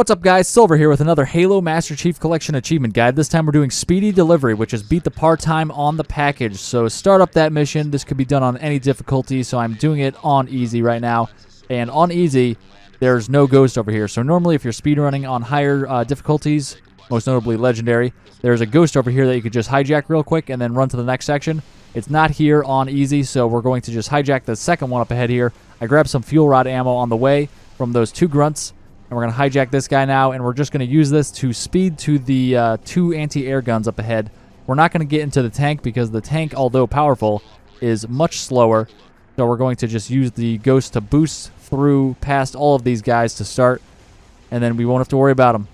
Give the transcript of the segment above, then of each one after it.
What's up, guys? Silver here with another Halo Master Chief Collection Achievement Guide. This time we're doing Speedy Delivery, which is beat the part time on the package. So start up that mission. This could be done on any difficulty, so I'm doing it on easy right now. And on easy, there's no ghost over here. So normally if you're speedrunning on higher difficulties, most notably Legendary, there's a ghost over here that you could just hijack real quick and then run to the next section. It's not here on easy, so we're going to just hijack the second one up ahead here. I grabbed some fuel rod ammo on the way from those two grunts. And we're going to hijack this guy now, and we're just going to use this to speed to the two anti-air guns up ahead. We're not going to get into the tank because the tank, although powerful, is much slower. So we're going to just use the ghost to boost through past all of these guys to start, and then we won't have to worry about them.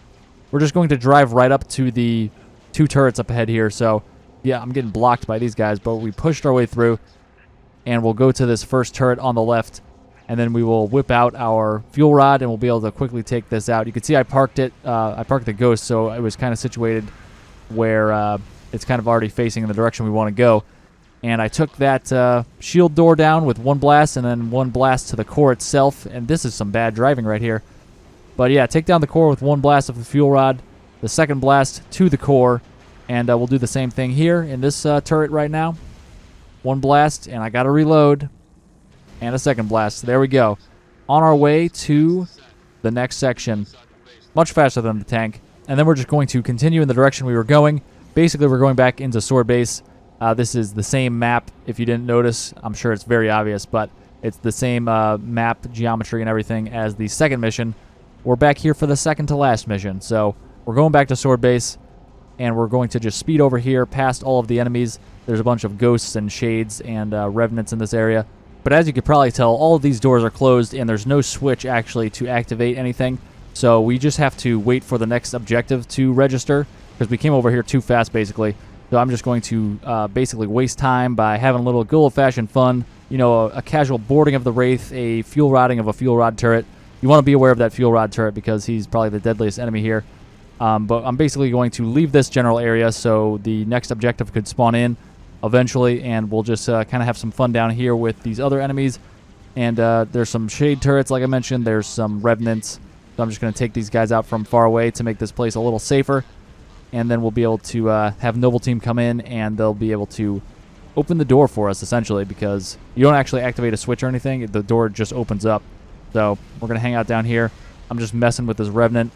We're just going to drive right up to the two turrets up ahead here. So, yeah, I'm getting blocked by these guys, but we pushed our way through, and we'll go to this first turret on the left. And then we will whip out our fuel rod, and we'll be able to quickly take this out. You can see I parked it. I parked the ghost, so it was kind of situated where it's kind of already facing in the direction we want to go. And I took that shield door down with one blast, and then one blast to the core itself. And this is some bad driving right here. But yeah, take down the core with one blast of the fuel rod, the second blast to the core, and we'll do the same thing here in this turret right now. One blast, and I got to reload. And a second blast. There we go. On our way to the next section. Much faster than the tank. And then we're just going to continue in the direction we were going. Basically, we're going back into Sword Base. This is the same map. If you didn't notice, I'm sure it's very obvious, but it's the same map, geometry, and everything as the second mission. We're back here for the second to last mission. So we're going back to Sword Base, and we're going to just speed over here past all of the enemies. There's a bunch of ghosts and shades and revenants in this area. But as you could probably tell, all of these doors are closed, and there's no switch actually to activate anything. So we just have to wait for the next objective to register, because we came over here too fast, basically. So I'm just going to basically waste time by having a little good old-fashioned fun. You know, a casual boarding of the Wraith, a fuel rodding of a fuel rod turret. You want to be aware of that fuel rod turret because he's probably the deadliest enemy here. But I'm basically going to leave this general area so the next objective could spawn in eventually, and we'll just kind of have some fun down here with these other enemies. And there's some shade turrets, like I mentioned. There's some revenants. So I'm just going to take these guys out from far away to make this place a little safer. And then we'll be able to have Noble Team come in, and they'll be able to open the door for us, essentially, because you don't actually activate a switch or anything. The door just opens up. So we're going to hang out down here. I'm just messing with this revenant.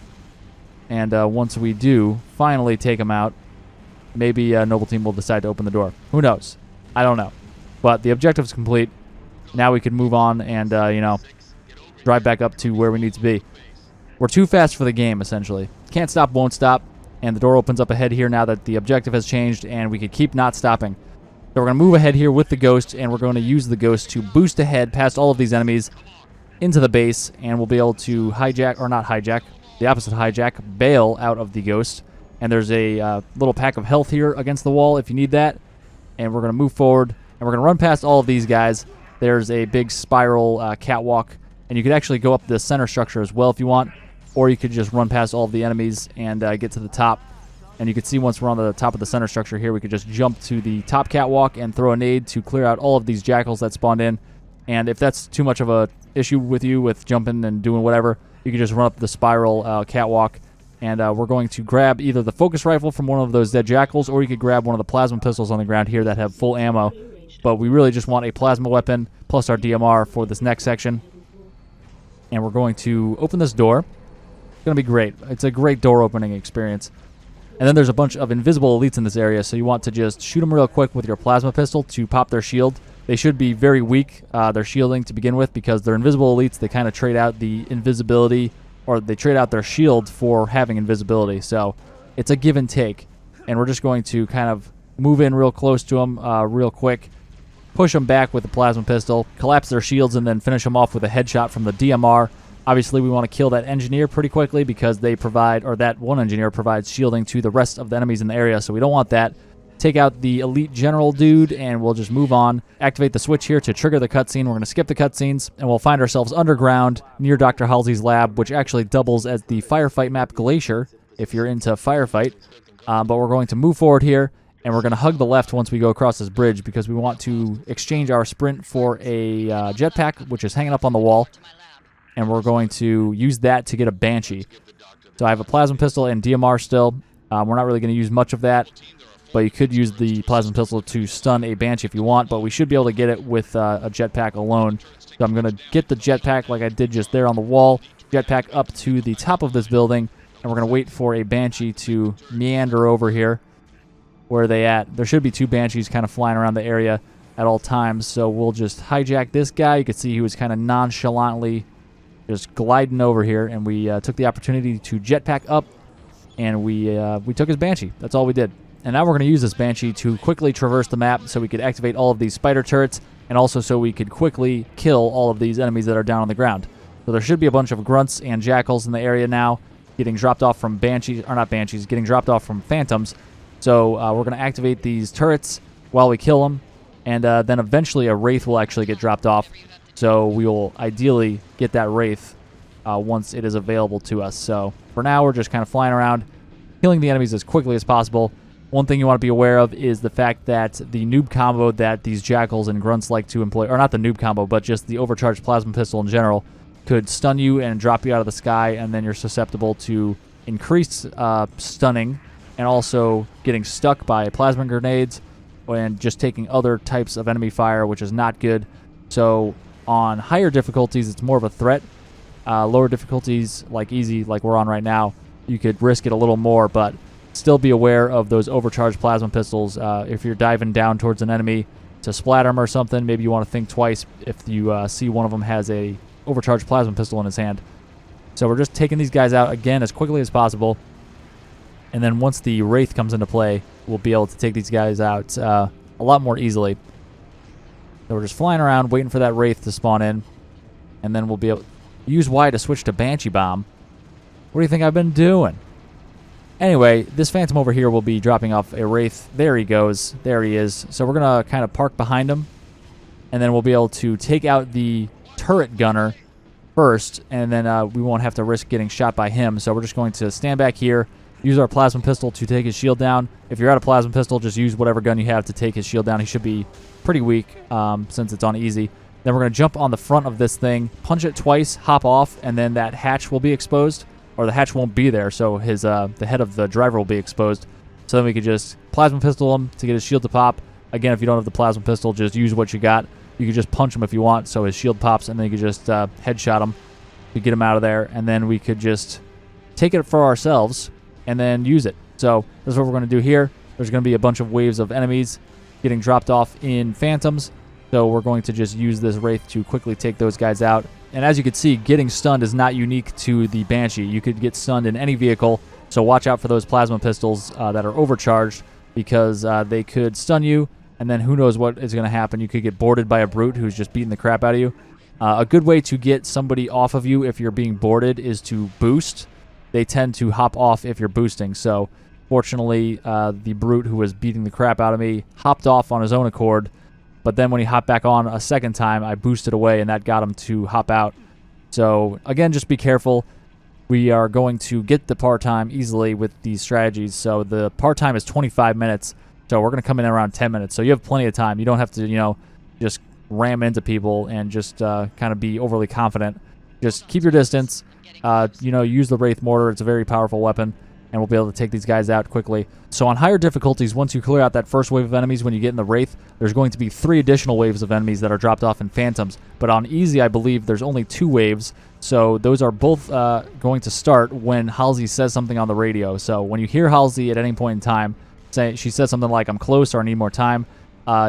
And once we do finally take him out, maybe Noble Team will decide to open the door. Who knows? I don't know. But the objective's complete. Now we can move on and, you know, drive back up to where we need to be. We're too fast for the game, essentially. Can't stop, won't stop. And the door opens up ahead here now that the objective has changed, and we could keep not stopping. So we're going to move ahead here with the ghost, and we're going to use the ghost to boost ahead past all of these enemies into the base, and we'll be able to hijack, or not hijack, the opposite hijack, bail out of the ghost. And there's a little pack of health here against the wall if you need that. And we're going to move forward. And we're going to run past all of these guys. There's a big spiral catwalk. And you could actually go up the center structure as well if you want. Or you could just run past all of the enemies and get to the top. And you can see once we're on the top of the center structure here, we could just jump to the top catwalk and throw a nade to clear out all of these jackals that spawned in. And if that's too much of a issue with you with jumping and doing whatever, you can just run up the spiral catwalk. And we're going to grab either the focus rifle from one of those dead jackals, or you could grab one of the plasma pistols on the ground here that have full ammo. But we really just want a plasma weapon plus our DMR for this next section. And we're going to open this door. It's going to be great. It's a great door opening experience. And then there's a bunch of invisible elites in this area, so you want to just shoot them real quick with your plasma pistol to pop their shield. They should be very weak, their shielding to begin with, because they're invisible elites. They kind of trade out the invisibility, or they trade out their shield for having invisibility. So it's a give and take. And we're just going to kind of move in real close to them real quick, push them back with the plasma pistol, collapse their shields, and then finish them off with a headshot from the DMR. Obviously, we want to kill that engineer pretty quickly because they provide, or that one engineer provides shielding to the rest of the enemies in the area, so we don't want that. Take out the elite general dude, and we'll just move on. Activate the switch here to trigger the cutscene. We're going to skip the cutscenes, and we'll find ourselves underground near Dr. Halsey's lab, which actually doubles as the firefight map Glacier, if you're into firefight. But we're going to move forward here, and we're going to hug the left once we go across this bridge because we want to exchange our sprint for a jetpack, which is hanging up on the wall. And we're going to use that to get a Banshee. So I have a plasma pistol and DMR still. We're not really going to use much of that, but you could use the plasma pistol to stun a Banshee if you want, but we should be able to get it with a jetpack alone. So I'm going to get the jetpack like I did just there on the wall, jetpack up to the top of this building, and we're going to wait for a Banshee to meander over here. Where are they at? There should be 2 Banshees kind of flying around the area at all times, so we'll just hijack this guy. You can see he was kind of nonchalantly just gliding over here, and we took the opportunity to jetpack up, and we took his Banshee. That's all we did. And now we're going to use this Banshee to quickly traverse the map so we could activate all of these spider turrets, and also so we could quickly kill all of these enemies that are down on the ground. So there should be a bunch of grunts and jackals in the area now, getting dropped off from Banshees, or not Banshees, getting dropped off from Phantoms. So we're going to activate these turrets while we kill them, and then eventually a Wraith will actually get dropped off. So we will ideally get that Wraith once it is available to us. So for now, we're just kind of flying around, killing the enemies as quickly as possible. One thing you want to be aware of is the fact that the noob combo that these jackals and grunts like to employ, or not the noob combo, but just the overcharged plasma pistol in general, could stun you and drop you out of the sky, and then you're susceptible to increased stunning, and also getting stuck by plasma grenades and just taking other types of enemy fire, which is not good. So on higher difficulties, it's more of a threat. Lower difficulties, like easy, like we're on right now, you could risk it a little more, but still be aware of those overcharged plasma pistols. If you're diving down towards an enemy to splatter them or something, maybe you want to think twice if you see one of them has a overcharged plasma pistol in his hand. So we're just taking these guys out, again, as quickly as possible. And then once the Wraith comes into play, we'll be able to take these guys out a lot more easily. So we're just flying around, waiting for that Wraith to spawn in. And then we'll be able to use Y to switch to Banshee Bomb. What do you think I've been doing? Anyway, this Phantom over here will be dropping off a Wraith. There he goes. There he is. So we're going to kind of park behind him. And then we'll be able to take out the turret gunner first. And then we won't have to risk getting shot by him. So we're just going to stand back here, use our plasma pistol to take his shield down. If you're out of plasma pistol, just use whatever gun you have to take his shield down. He should be pretty weak since it's on easy. Then we're going to jump on the front of this thing, punch it twice, hop off, and then that hatch will be exposed. Or the hatch won't be there, so his the head of the driver will be exposed. So then we could just plasma pistol him to get his shield to pop. Again, if you don't have the plasma pistol, just use what you got. You could just punch him if you want, so his shield pops, and then you could just headshot him to get him out of there. And then we could just take it for ourselves and then use it. So this is what we're going to do here. There's going to be a bunch of waves of enemies getting dropped off in Phantoms. So we're going to just use this Wraith to quickly take those guys out. And as you can see, getting stunned is not unique to the Banshee. You could get stunned in any vehicle, so watch out for those plasma pistols that are overcharged, because they could stun you, and then who knows what is going to happen. You could get boarded by a brute who's just beating the crap out of you. A good way to get somebody off of you if you're being boarded is to boost. They tend to hop off if you're boosting. So fortunately, the brute who was beating the crap out of me hopped off on his own accord. But then when he hopped back on a second time, I boosted away, and that got him to hop out. So, again, just be careful. We are going to get the par time easily with these strategies. So the par time is 25 minutes. So we're going to come in around 10 minutes. So you have plenty of time. You don't have to, just ram into people and just kind of be overly confident. Just keep your distance. Use the Wraith Mortar. It's a very powerful weapon, and we'll be able to take these guys out quickly. So on higher difficulties, once you clear out that first wave of enemies when you get in the Wraith, there's going to be 3 additional waves of enemies that are dropped off in Phantoms. But on easy, I believe there's only 2 waves, so those are both going to start when Halsey says something on the radio. So when you hear Halsey at any point in time, she says something like, "I'm close," or "I need more time,"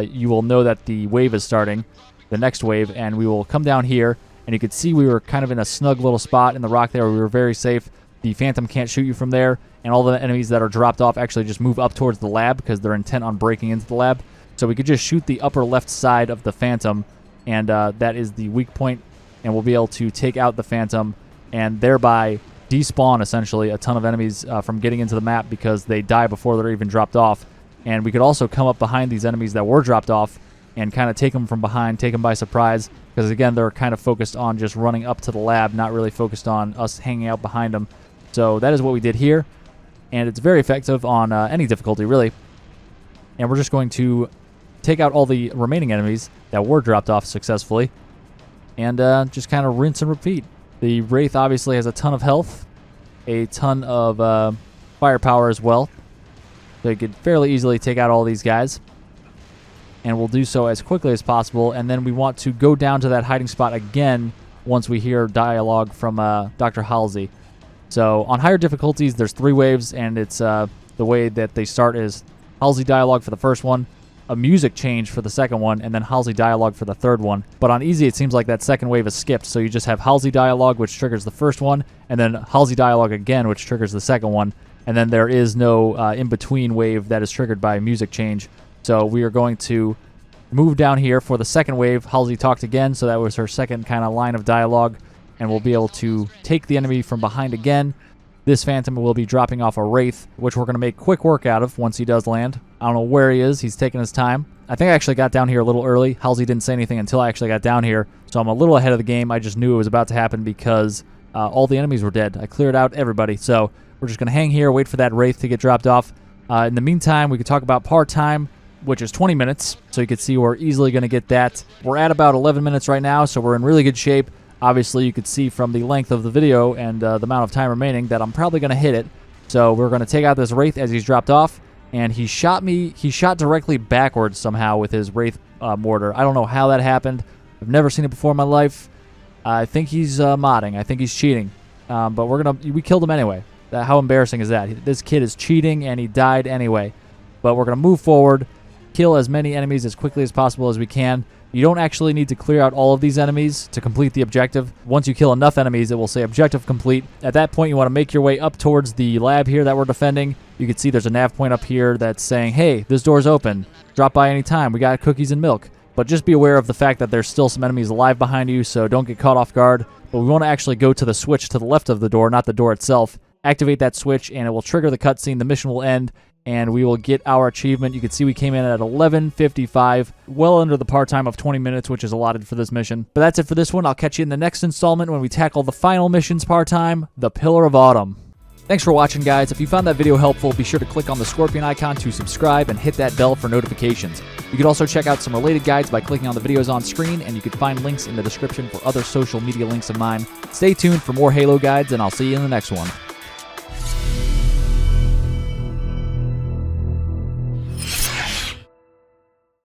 you will know that the wave is starting, the next wave, and we will come down here, and you can see we were kind of in a snug little spot in the rock there. We were very safe. The Phantom can't shoot you from there, and all the enemies that are dropped off actually just move up towards the lab because they're intent on breaking into the lab. So we could just shoot the upper left side of the Phantom, and that is the weak point, and we'll be able to take out the Phantom and thereby despawn, essentially, a ton of enemies from getting into the map because they die before they're even dropped off. And we could also come up behind these enemies that were dropped off and kind of take them from behind, take them by surprise, because, again, they're kind of focused on just running up to the lab, not really focused on us hanging out behind them. So that is what we did here, and it's very effective on any difficulty, really. And we're just going to take out all the remaining enemies that were dropped off successfully, and just kind of rinse and repeat. The Wraith obviously has a ton of health, a ton of firepower as well. So you could fairly easily take out all these guys. And we'll do so as quickly as possible. And then we want to go down to that hiding spot again once we hear dialogue from Dr. Halsey. So on higher difficulties, there's 3 waves, and it's the way that they start is Halsey dialogue for the first one, a music change for the second one, and then Halsey dialogue for the third one. But on easy, it seems like that second wave is skipped, so you just have Halsey dialogue, which triggers the first one, and then Halsey dialogue again, which triggers the second one, and then there is no in-between wave that is triggered by a music change. So we are going to move down here for the second wave. Halsey talked again, so that was her second kind of line of dialogue, and we'll be able to take the enemy from behind again. This Phantom will be dropping off a Wraith, which we're going to make quick work out of once he does land. I don't know where he is. He's taking his time. I think I actually got down here a little early. Halsey didn't say anything until I actually got down here, so I'm a little ahead of the game. I just knew it was about to happen because all the enemies were dead. I cleared out everybody, so we're just going to hang here, wait for that Wraith to get dropped off. In the meantime, we could talk about part-time, which is 20 minutes, so you can see we're easily going to get that. We're at about 11 minutes right now, so we're in really good shape. Obviously, you could see from the length of the video and the amount of time remaining that I'm probably going to hit it. So we're going to take out this Wraith as he's dropped off, and he shot me. He shot directly backwards somehow with his Wraith mortar. I don't know how that happened. I've never seen it before in my life. I think he's modding. I think he's cheating. But we killed him anyway. How embarrassing is that? This kid is cheating, and he died anyway. But we're going to move forward, kill as many enemies as quickly as possible as we can. You don't actually need to clear out all of these enemies to complete the objective. Once you kill enough enemies, it will say objective complete. At that point, you want to make your way up towards the lab here that we're defending. You can see there's a nav point up here that's saying, hey, this door's open. Drop by anytime. We got cookies and milk. But just be aware of the fact that there's still some enemies alive behind you, so don't get caught off guard. But we want to actually go to the switch to the left of the door, not the door itself. Activate that switch, and it will trigger the cutscene. The mission will end, and we will get our achievement. You can see we came in at 11:55, well under the par time of 20 minutes, which is allotted for this mission. But that's it for this one. I'll catch you in the next installment when we tackle the final mission's par time, the Pillar of Autumn. Thanks for watching, guys. If you found that video helpful, be sure to click on the scorpion icon to subscribe and hit that bell for notifications. You can also check out some related guides by clicking on the videos on screen, and you can find links in the description for other social media links of mine. Stay tuned for more Halo guides, and I'll see you in the next one.